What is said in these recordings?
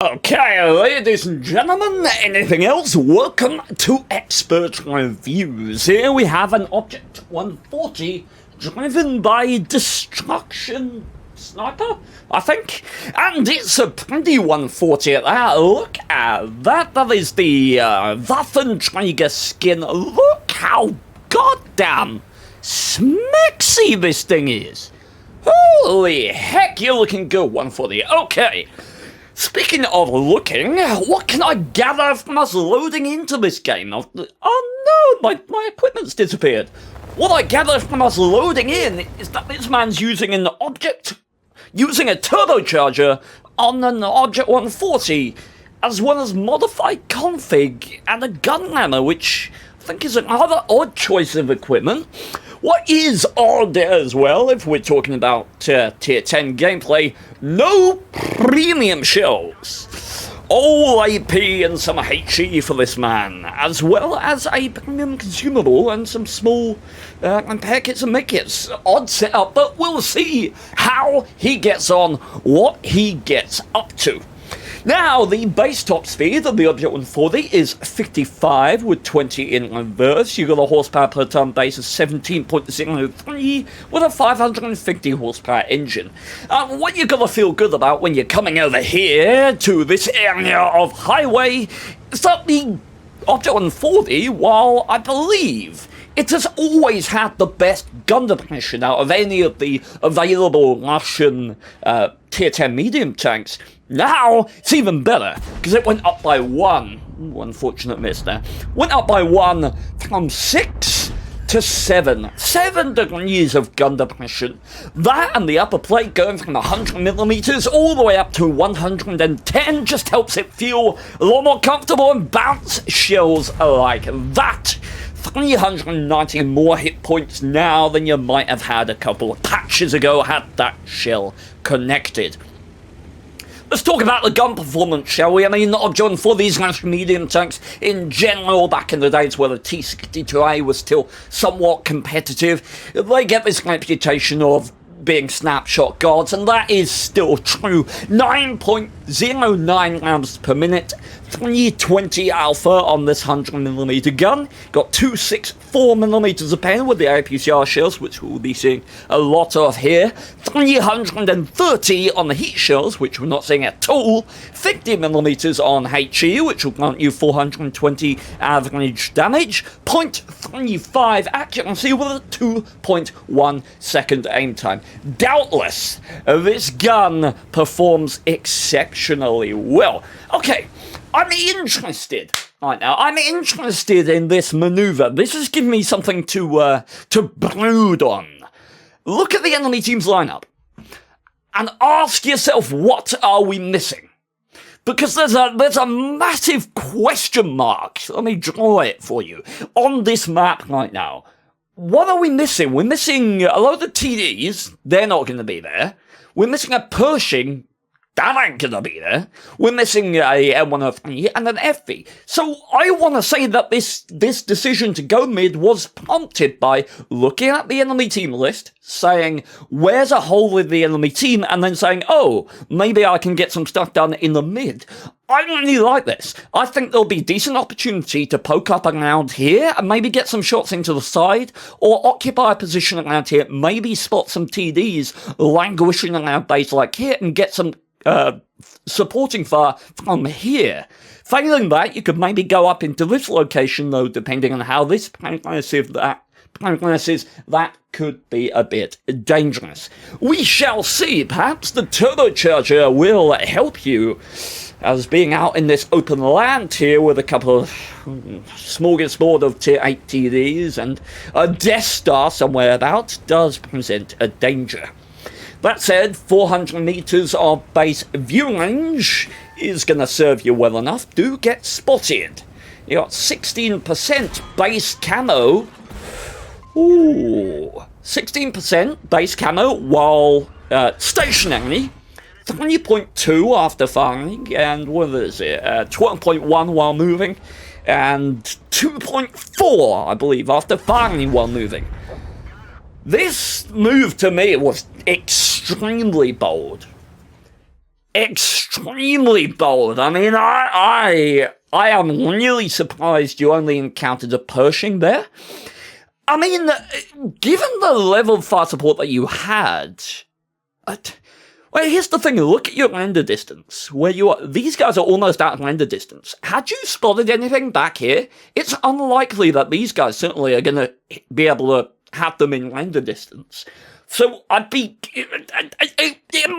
Okay, ladies and gentlemen, anything else? Welcome to Expert Reviews. Here we have an Object 140 driven by Destruction Sniper, I think. And it's a pretty 140 at that. Look at that. That is the Waffenträger skin. Look how goddamn smexy this thing is. Holy heck, you're looking good, 140. Okay. Speaking of looking, what can I gather from us loading into this game? Oh no, my equipment's disappeared. What I gather from us loading in is that this man's using a turbocharger on an Object 140, as well as modified config and a gun hammer, which I think is a rather odd choice of equipment. What is odd as well, if we're talking about Tier 10 gameplay, no premium shells. All AP and some HE for this man, as well as a premium consumable and some small repair kits and make kits. Odd setup, but we'll see how he gets on, what he gets up to. Now, the base top speed of the Object 140 is 55 with 20 in reverse. You've got a horsepower per ton base of 17.03 with a 550 horsepower engine. What you've got to feel good about when you're coming over here to this area of highway is that the Object 140, while I believe it has always had the best gun depression out of any of the available Russian Tier 10 medium tanks, now it's even better, because it went up by one. Ooh, unfortunate miss there. Went up by one from 6 to 7. 7 degrees of gun depression. That and the upper plate going from 100mm all the way up to 110 just helps it feel a lot more comfortable and bounce shells like that. 390 more hit points now than you might have had a couple of patches ago had that shell connected. Let's talk about the gun performance, shall we? I mean, not John, for these Russian medium tanks in general, back in the days where the T-62A was still somewhat competitive, they get this reputation of being snapshot gods, and that is still true. 9.09 rounds per minute, 320 alpha on this 100mm gun. Got 264mm of pen with the APCR shells, which we'll be seeing a lot of here. 330 on the heat shells, which we're not seeing at all. 50mm on HE, which will grant you 420 average damage. 0.35 accuracy with a 2.1 second aim time. Doubtless, this gun performs exceptionally well. Okay, I'm interested right now. I'm interested in this maneuver. This has given me something to brood on. Look at the enemy team's lineup and ask yourself, what are we missing? Because there's a massive question mark. Let me draw it for you on this map right now. What are we missing? We're missing a lot of the TDs. They're not going to be there. We're missing a Pershing. That ain't going to be there. We're missing a M103 and an FV. So I want to say that this decision to go mid was prompted by looking at the enemy team list, saying, where's a hole in the enemy team? And then saying, oh, maybe I can get some stuff done in the mid. I really like this. I think there'll be decent opportunity to poke up around here and maybe get some shots into the side, or occupy a position around here, maybe spot some TDs languishing around base like here and get some supporting fire from here. Failing that, you could maybe go up into this location, though, depending on how this progresses, that could be a bit dangerous. We shall see. Perhaps the turbocharger will help you, as being out in this open land here with a couple of smorgasbord of Tier 8 TDs and a Death Star somewhere about does present a danger. That said, 400 meters of base view range is going to serve you well enough. Do get spotted. You got 16% base camo. Ooh, 16% base camo while stationary. 3.2 after firing, and what is it? 12.1 while moving, and 2.4, I believe, after firing while moving. This move to me was extremely bold. extremely bold. I mean, I am really surprised you only encountered a Pershing there. I mean, given the level of fire support that you had, well, here's the thing, look at your render distance, where you are. These guys are almost out of render distance. Had you spotted anything back here, it's unlikely that these guys certainly are going to be able to have them in render distance. So it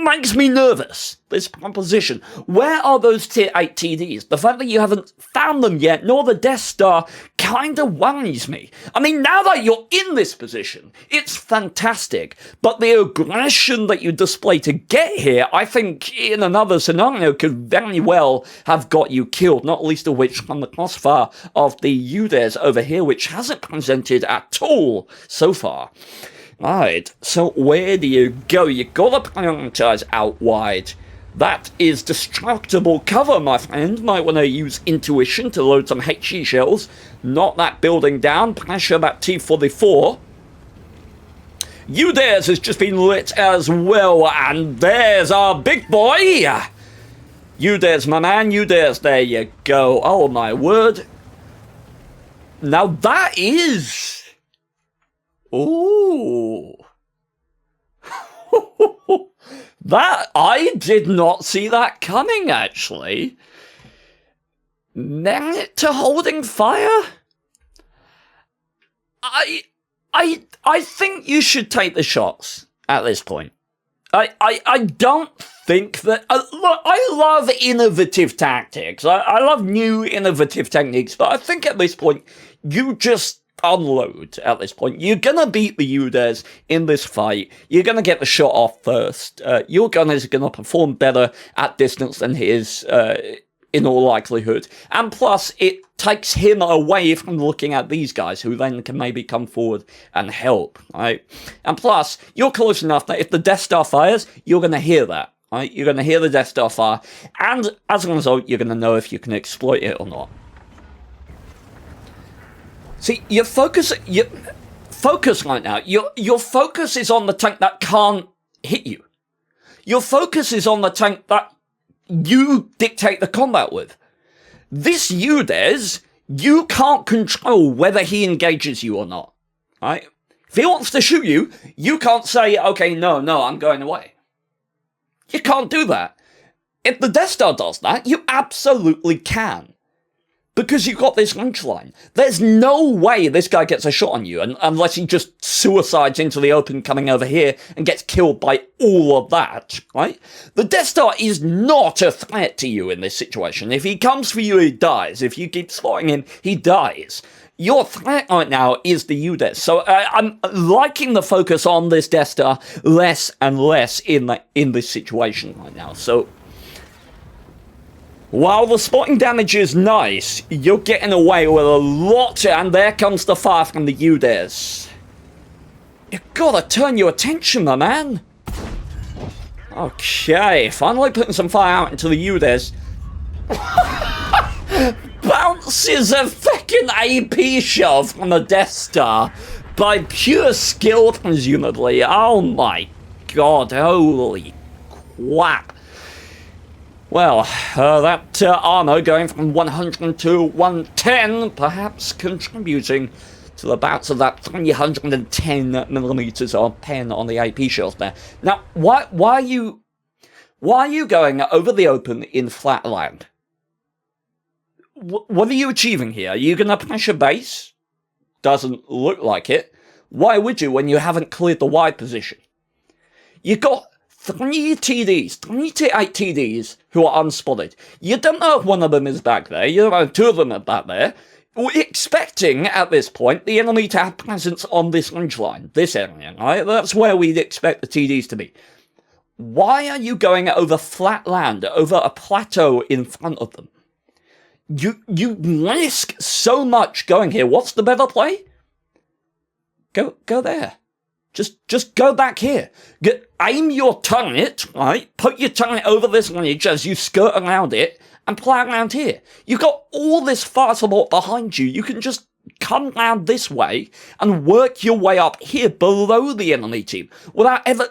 makes me nervous, this proposition. Where are those tier 8 TDs? The fact that you haven't found them yet, nor the Death Star, kind of worries me. I mean, now that you're in this position, it's fantastic. But the aggression that you display to get here, I think, in another scenario, could very well have got you killed, not least of which from the crossfire of the UDES over here, which hasn't presented at all so far. Right, so where do you go? You gotta prioritize out wide. That is destructible cover, my friend. Might want to use intuition to load some HE shells. Knock that building down, pressure that T-44. UDES has just been lit as well, and there's our big boy! UDES, my man, UDES, there you go. Oh my word. Now that is... Ooh. That, I did not see that coming, actually. Merit to holding fire? I think you should take the shots at this point. I don't think that... look, I love innovative tactics. I love new innovative techniques, but I think at this point, you just... unload at this point. You're gonna beat the UDES in this fight. You're gonna get the shot off first. Your gun is gonna perform better at distance than his, in all likelihood. And plus, it takes him away from looking at these guys, who then can maybe come forward and help, right? And plus, you're close enough that if the Death Star fires, you're gonna hear that, right? You're gonna hear the Death Star fire, and as a result, you're gonna know if you can exploit it or not. See, your focus right now, your focus is on the tank that can't hit you. Your focus is on the tank that you dictate the combat with. This UDES, you can't control whether he engages you or not, right? If he wants to shoot you, you can't say, okay, no, I'm going away. You can't do that. If the Death Star does that, you absolutely can. Because you've got this launch line. There's no way this guy gets a shot on you unless he just suicides into the open coming over here and gets killed by all of that, right? The Death Star is not a threat to you in this situation. If he comes for you, he dies. If you keep spotting him, he dies. Your threat right now is the UDES. So I'm liking the focus on this Death Star less and less in this situation right now. So... while the spotting damage is nice, you're getting away with a lot, and there comes the fire from the UDES. You gotta turn your attention, my man. Okay, finally putting some fire out into the UDES. Bounces a fucking AP shell from the Death Star by pure skill, presumably. Oh my god, holy crap. Well, that armor going from 100 to 110, perhaps contributing to the bounce of that 310 millimeters of pen on the AP shells there. Now, why are you going over the open in Flatland? What are you achieving here? Are you going to pressure base? Doesn't look like it. Why would you when you haven't cleared the wide position? You got 3 TDs, 3 to 8 TDs who are unspotted. You don't know if one of them is back there. You don't know if 2 of them are back there. We're expecting, at this point, the enemy to have presence on this ridge line, this area, right? That's where we'd expect the TDs to be. Why are you going over flat land, over a plateau in front of them? You risk so much going here. What's the better play? Go there. Just go back here. Aim your turret, right? Put your turret over this ridge as you skirt around it and play around here. You've got all this fire support behind you. You can just come round this way and work your way up here below the enemy team without ever...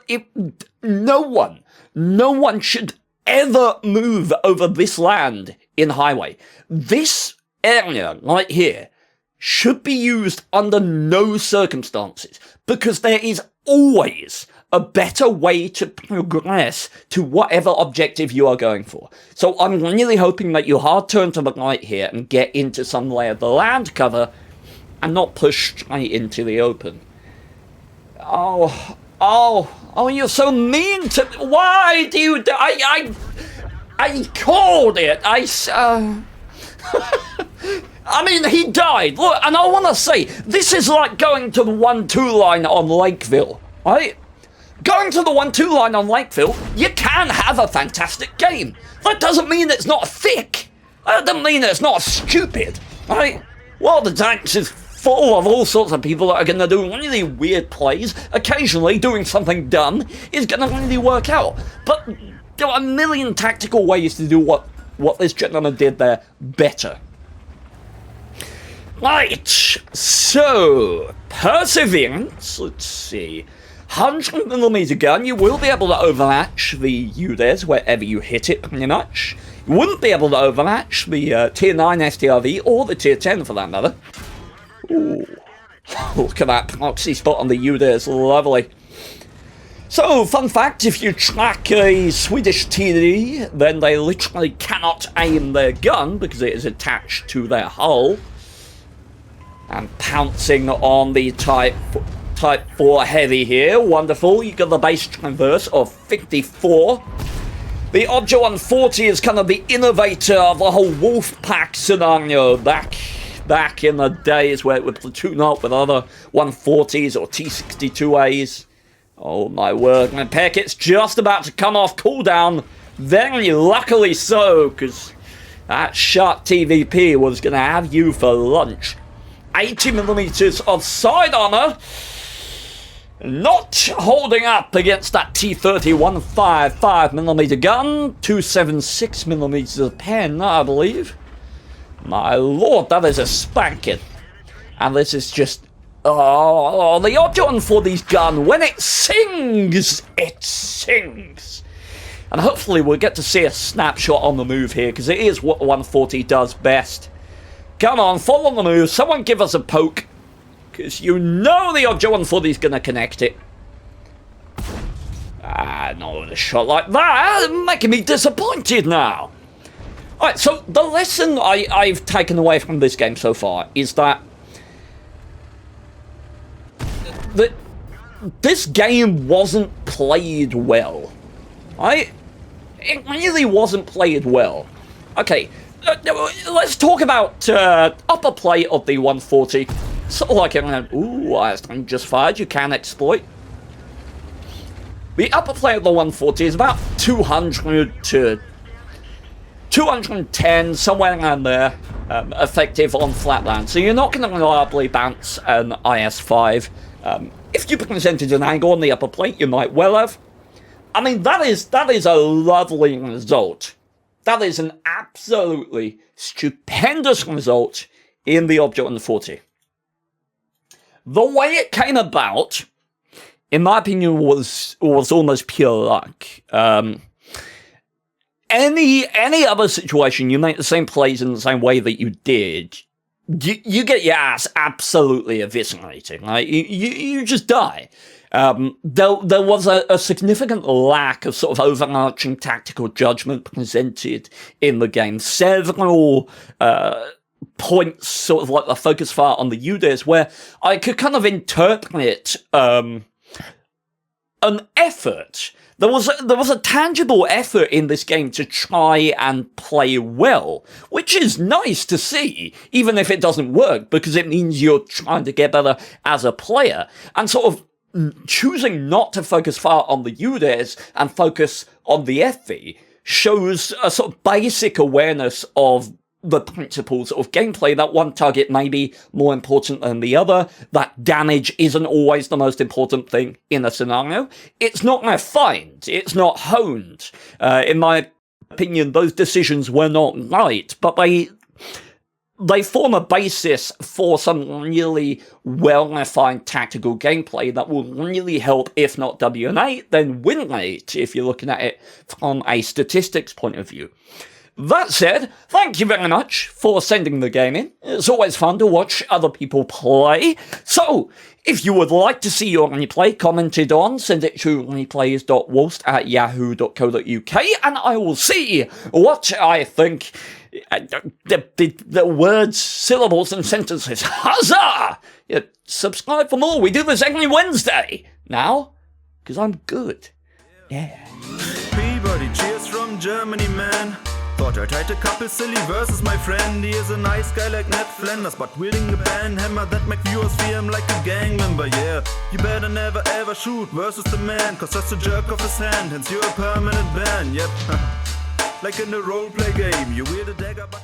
no one should ever move over this land in highway, this area right here should be used under no circumstances, because there is always a better way to progress to whatever objective you are going for. So I'm really hoping that you hard turn to the right here and get into some lay of the land cover and not push straight into the open. Oh, you're so mean to... Why do you... I called it. I mean, he died. Look, and I want to say, this is like going to the 1-2 line on Lakeville, right? Going to the 1-2 line on Lakeville, you can have a fantastic game. That doesn't mean it's not thick. That doesn't mean it's not stupid, right? Well, the Tanks is full of all sorts of people that are going to do really weird plays. Occasionally, doing something dumb is going to really work out. But there are a million tactical ways to do what this gentleman did there better. Right, so, Perseverance, let's see, 100mm gun, you will be able to overmatch the UDES wherever you hit it, pretty much. You wouldn't be able to overmatch the Tier 9 STRV, or the Tier 10 for that matter. Ooh, look at that proxy spot on the UDES, lovely. So, fun fact, if you track a Swedish TD, then they literally cannot aim their gun, because it is attached to their hull. And pouncing on the Type 4 Heavy here. Wonderful. You got the base transverse of 54. The Odja 140 is kind of the innovator of the whole wolf pack scenario back in the days where it would platoon up with other 140s or T62As. Oh my word. My packet's just about to come off cooldown. Very luckily so, because that Shark TVP was going to have you for lunch. 80mm of side armor, not holding up against that T30 155mm gun, 276mm of pen, I believe. My lord, that is a spanking. And this is just, oh, the Odja 140's gun, when it sings, it sings. And hopefully we'll get to see a snapshot on the move here, because it is what 140 does best. Come on, follow the move. Someone give us a poke. Because you know the Odja 140's going to connect it. Ah, not a shot like that. Making me disappointed now. Alright, so the lesson I've taken away from this game so far is that this game wasn't played well. Right? It really wasn't played well. Okay. Let's talk about upper plate of the 140. Sort of like, ooh, I just fired, you can exploit. The upper plate of the 140 is about 200 to 210, somewhere around there, effective on Flatland. So you're not going to reliably bounce an IS-5. If you presented an angle on the upper plate, you might well have. I mean, that is a lovely result. That is an absolutely stupendous result in the Odja 140. The way it came about, in my opinion, was almost pure luck. Any other situation, you make the same plays in the same way that you did, you get your ass absolutely eviscerated. Right? You just die. There was a significant lack of sort of overarching tactical judgment presented in the game. Several points, sort of like the focus fire on the UDES, where I could kind of interpret an effort. There was a tangible effort in this game to try and play well, which is nice to see, even if it doesn't work, because it means you're trying to get better as a player. And sort of choosing not to focus far on the UDES and focus on the FV shows a sort of basic awareness of the principles of gameplay, that one target may be more important than the other, that damage isn't always the most important thing in a scenario. It's not refined, it's not honed. In my opinion, those decisions were not right, but they form a basis for some really well-defined tactical gameplay that will really help, if not WN8, then win rate, if you're looking at it from a statistics point of view. That said, thank you very much for sending the game in. It's always fun to watch other people play. So, if you would like to see your replay commented on, send it to replays.wallst@yahoo.co.uk, and I will see what I think. The words, syllables, and sentences. Huzzah! Yeah, subscribe for more. We do this every Wednesday. Now, because I'm good. Yeah. Peabody, cheers from Germany, man. Thought I'd hide a couple silly verses, my friend. He is a nice guy like Ned Flanders, but wielding a band hammer that make viewers feel him like a gang member, yeah. You better never ever shoot versus the man, cause that's a jerk of his hand, hence you're a permanent ban, yep. Like in a roleplay game, you wield a dagger but